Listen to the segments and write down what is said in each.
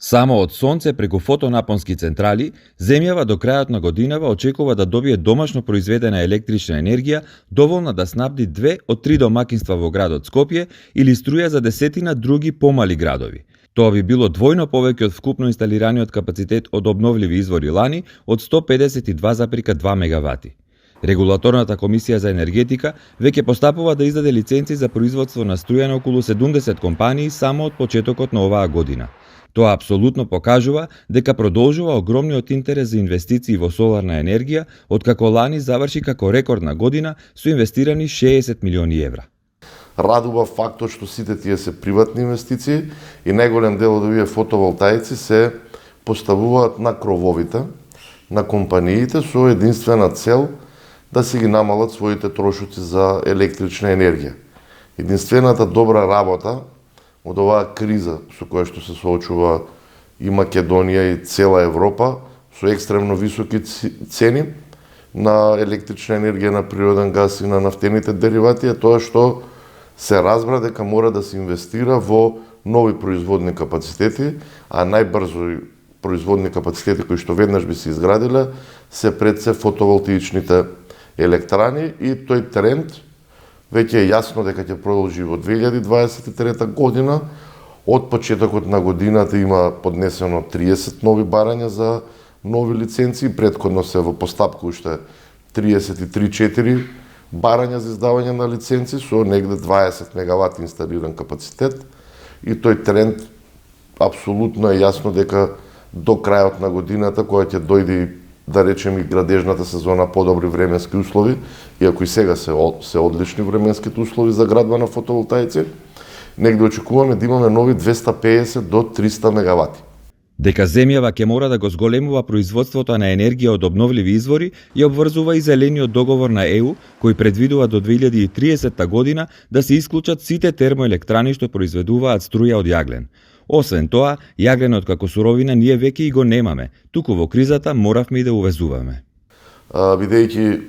Само од сонце преку фотонапонски централи, земјава до крајот на годинава очекува да добие домашно произведена електрична енергија доволна да снабди 2 од 3 домакинства во градот Скопје или струја за десетина други помали градови. Тоа би било двојно повеќе од вкупно инсталираниот капацитет од обновливи извори лани од 152,2 мегавати. Регулаторната комисија за енергетика веќе постапува да издаде лиценци за производство на струја на околу 70 компании само од почетокот на оваа година. Тоа апсолутно покажува дека продолжува огромниот интерес за инвестиции во соларна енергија, откако лани заврши како рекордна година со инвестирани 60 милиони евра. Радува фактот што сите тие се приватни инвестиции и најголем дел од овие фотоволтаици се поставуваат на крововите на компаниите со единствена цел да си ги намалат своите трошоци за електрична енергија. Единствената добра работа од оваа криза со која што се соочува и Македонија и цела Европа со екстремно високи цени на електрична енергија, на природен газ и на нафтените деривати е тоа што се разбра дека мора да се инвестира во нови производни капацитети, а најбрзо производни капацитети кои што веднаш би се изградиле се пред се фотоволтаичните електрани и тој тренд веќе е јасно дека ќе продолжи во 2023 година. Од почетокот на годината има поднесено 30 нови барања за нови лиценци, претходно се во постапка уште 33-4 барања за издавање на лиценци со негде 20 мегавати инсталиран капацитет и тој тренд апсолутно е јасно дека до крајот на годината, која ќе дојде да речем и градежната сезона, подобри временски услови, иако и сега се одлични временските услови за градба на фотоволтаици, негде очекуваме да имаме нови 250 до 300 мегавати. Дека земјава ќе мора да го зголемува производството на енергија од обновливи извори ја обврзува и зелениот договор на ЕУ, кој предвидува до 2030 година да се исклучат сите термоелектрани што произведуваат струја од јаглен. Освен тоа, јагленот како суровина ние веќе и го немаме, туку во кризата моравме и да увезуваме. Бидејќи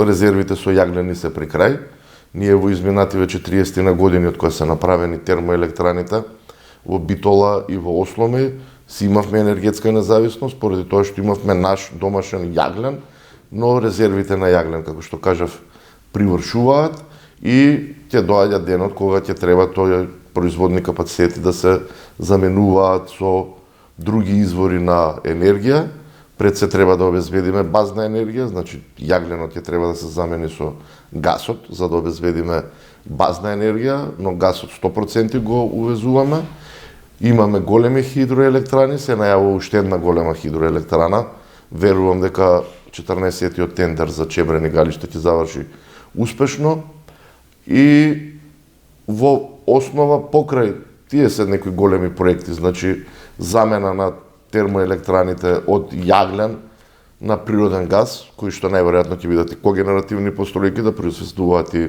резервите со јаглени се при крај, ние во изминати веќе 30 на години од кои се направени термоелектраните во Битола и во Осломе, си имавме енергетска независност поради тоа што имавме наш домашен јаглен, но резервите на јаглен, како што кажав, привршуваат и ќе доаѓа денот кога ќе треба тој производни капацитети да се заменуваат со други извори на енергија. Пред се треба да обезбедиме базна енергија, значи јагленот ќе треба да се замени со гасот за да обезбедиме базна енергија, но гасот 100% го увезуваме. Имаме големи хидроелектрани, се најавува уште една голема хидроелектрана. Верувам дека 14-тиот тендер за Чебрен и Галиште ќе заврши успешно и во основа покрај тие се некои големи проекти, значи замена на термоелектраните од јаглен на природен газ, кои што најверојатно ќе бидат и когенеративни постројки да произведуваат и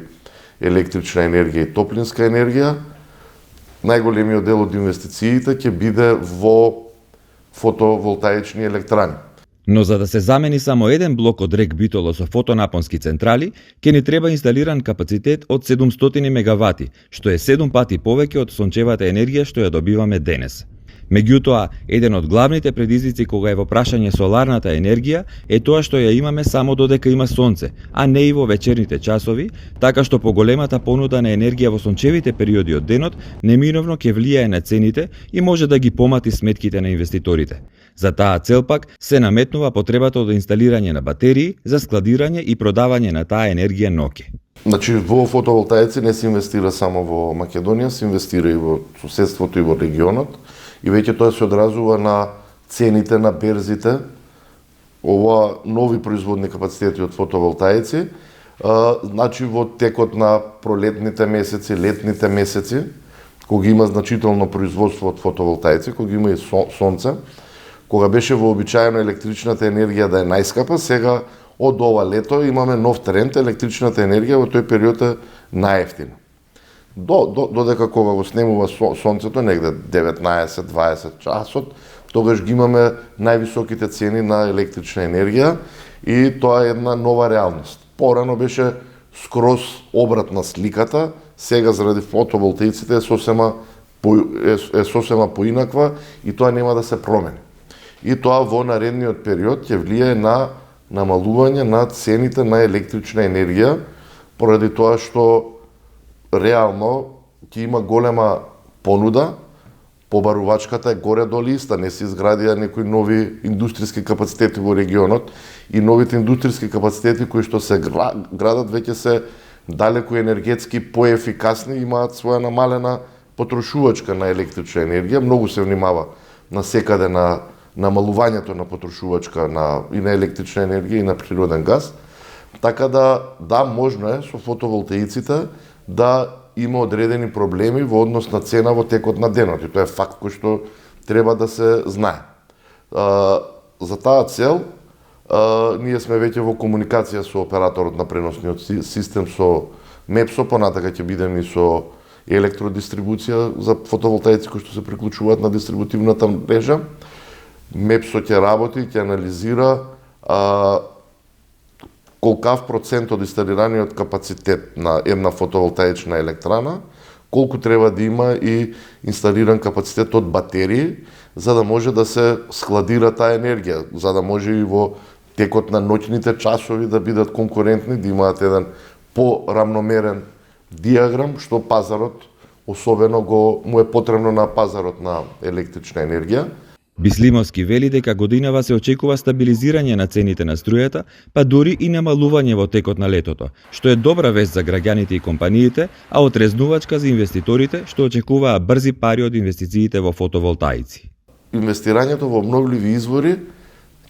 електрична енергија и топлинска енергија. Најголемиот дел од инвестициите ќе биде во фотоволтаични електрани. Но за да се замени само еден блок од РЕК Битола со фотонапонски централи, ќе ни треба инсталиран капацитет од 700 мегавати, што е 7 пати повеќе од сончевата енергија што ја добиваме денес. Меѓутоа, еден од главните предизвици кога е во прашање соларната енергија е тоа што ја имаме само додека има сонце, а не и во вечерните часови, така што поголемата понуда на енергија во сончевите периоди од денот неминовно ќе влијае на цените и може да ги помати сметките на инвеститорите. За таа цел пак се наметнува потребата од инсталирање на батерии за складирање и продавање на таа енергија ноќе. Значи, во фотоволтаици не се инвестира само во Македонија, се инвестира и во соседството и во регионот. И веќе тоа се одразува на цените на берзите, ова нови производни капацитети од фотоволтаици, значи во текот на пролетните месеци, летните месеци, кога има значително производство од фотоволтаици, кога има и сонце, кога беше вообичаено електричната енергија да е најскапа, сега од ова лето имаме нов тренд, електричната енергија во тој период е најевтина. Додека кога го снемува сонцето, негде 19-20 часот, тогаш ги имаме највисоките цени на електрична енергија и тоа е една нова реалност. Порано беше скроз обратна сликата, сега заради фотоволтаиците е сосема е сосема поинаква и тоа нема да се промени. И тоа во наредниот период ќе влијае на намалување на цените на електрична енергија, поради тоа што реално ќе има голема понуда, побарувачката е горе-долу иста, не се изградија некои нови индустријски капацитети во регионот и новите индустријски капацитети кои што се градат веќе се далеку енергетски поефикасни, имаат своја намалена потрошувачка на електрична енергија, многу се внимава насекаде на намалувањето на потрошувачка и на електрична енергија и на природен газ. Така да, можно е со фотоволтаиците да има одредени проблеми во однос на цена во текот на денот. И тоа е факт кој што треба да се знае. За таа цел, ние сме веќе во комуникација со операторот на преносниот систем, со МЕПСО, понатака ќе бидеме и со електродистрибуција за фотоволтаици кои што се приклучуваат на дистрибутивната мрежа. МЕПСО ќе работи, ќе анализира колкав процент од инсталираниот капацитет на една фотоволтаична електрана, колку треба да има и инсталиран капацитет од батерии, за да може да се складира таа енергија, за да може и во текот на ноќните часови да бидат конкурентни, да имаат еден порамномерен диаграм, што пазарот особено му е потребно на пазарот на електрична енергија. Бислимовски вели дека годинава се очекува стабилизирање на цените на струјата, па дури и намалување во текот на летото, што е добра вест за граѓаните и компаниите, а отрезнувачка за инвеститорите, што очекуваа брзи пари од инвестициите во фотоволтаици. Инвестирањето во обновливи извори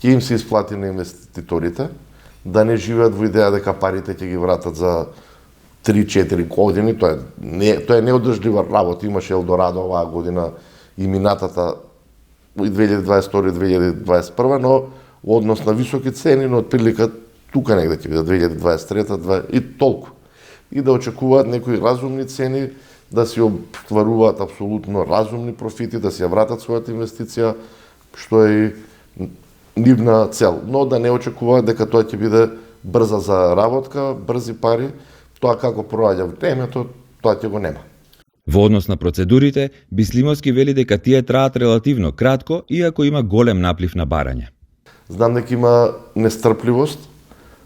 ќе им се исплати на инвеститорите, да не живеат во идеја дека парите ќе ги вратат за 3-4 години, тоа е неодржлива работа. Имаше Елдорадо оваа година и минатата и 2022-2021, но во однос на високи цени, но отприлика тука негде ќе биде 2023 и толку. И да очекуваат некои разумни цени, да си остваруваат апсолутно разумни профити, да си ја вратат својата инвестиција, што е и нивна цел. Но да не очекуваат дека тоа ќе биде брза заработка, брзи пари, тоа како проаѓа времето, тоа ќе го нема. Во однос на процедурите, Бислимовски вели дека тие траат релативно кратко, иако има голем наплив на барање. Знам дека има нестрпливост,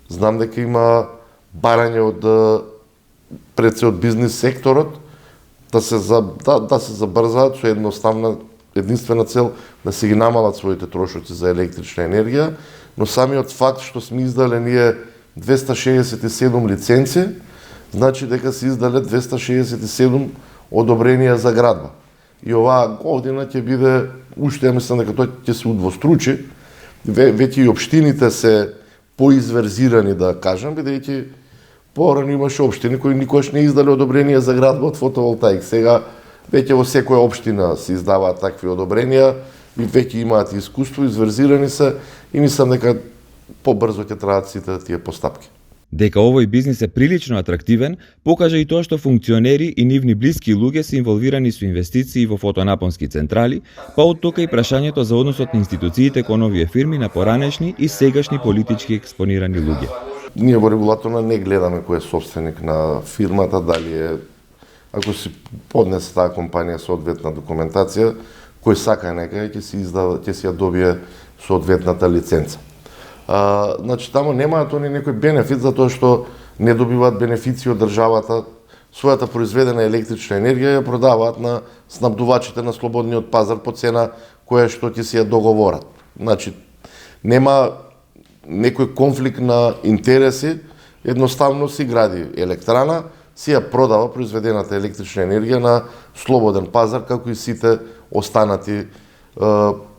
знам дека има барање пред се од бизнис секторот, да се забрзаат со единствена цел да се ги намалат своите трошоци за електрична енергија, но самиот факт што сме издале ние 267 лиценци, значи дека се издале 267 одобренија за градба. И оваа година ќе биде, уште ја мислам дека тоа ќе се удвостручи, веќе и општините се поизверзирани, да кажам, бидејќи порано имаше општини кои никогаш не издале одобренија за градба од фотоволтаик. Сега веќе во секоја општина се издаваат такви одобренија и веќе имаат искуство, изверзирани се и мислам дека побрзо ќе траат сите тие постапки. Дека овој бизнис е прилично атрактивен, покажа и тоа што функционери и нивни блиски луѓе се инволвирани со инвестиции во фотонапонски централи, па од тука и прашањето за односот на институциите кон овие фирми на поранешни и сегашни политички експонирани луѓе. Ние во регулаторна не гледаме кој е собственик на фирмата, дали е, ако си поднесе таа компанија соодветна документација, кој сака нека ќе си ја добие соодветната лиценца. Значи, тамо немаат они некој бенефит, затоа што не добиваат бенефиции од државата, својата произведена електрична енергија ја продаваат на снабдувачите на слободниот пазар по цена која што ќе си ја договорат. Значи, нема некој конфликт на интереси, едноставно си гради електрана, си ја продава произведената електрична енергија на слободен пазар, како и сите останати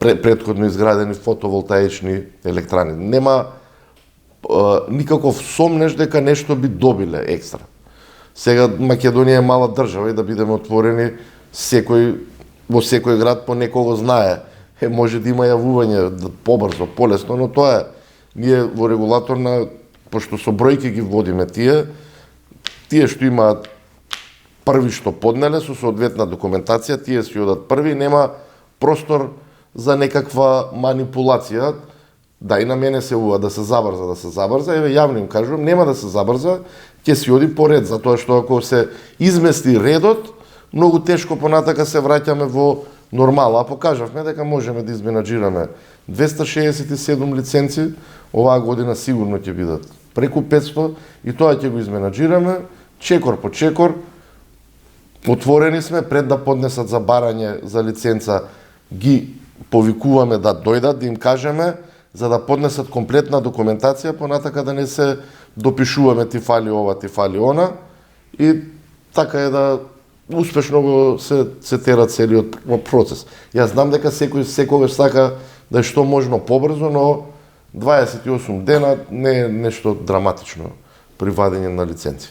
предходно изградени фотоволтаични електрани. Нема никаков сомнеш дека нешто би добиле екстра. Сега Македонија е мала држава и да бидеме отворени, во секој град по некого знае. Може да има јавување побрзо, полесно, но тоа е. Ние во регулаторна, пошто со бројки ги водиме тие што имаат први што поднеле со соодветна документација, тие си одат први, нема простор за некаква манипулација. Да, и на мене се ува да се забрза, еве јавно им кажувам, нема да се забрза, ќе си оди по ред, затоа што ако се измести редот, многу тешко понатака се враќаме во нормала, а покажавме дека можеме да изменаџираме 267 лиценци, оваа година сигурно ќе бидат преку 500 и тоа ќе го изменаџираме чекор по чекор. Отворени сме пред да поднесат за барање за лиценца, ги повикуваме да дојдат, да им кажеме за да поднесат комплетна документација, понатака да не се допишуваме ти фали ова, ти фали она и така е да успешно го се тера целиот процес. Јас знам дека секој секогаш сака да е што можно побрзо, но 28 дена не е нешто драматично при вадење на лиценци.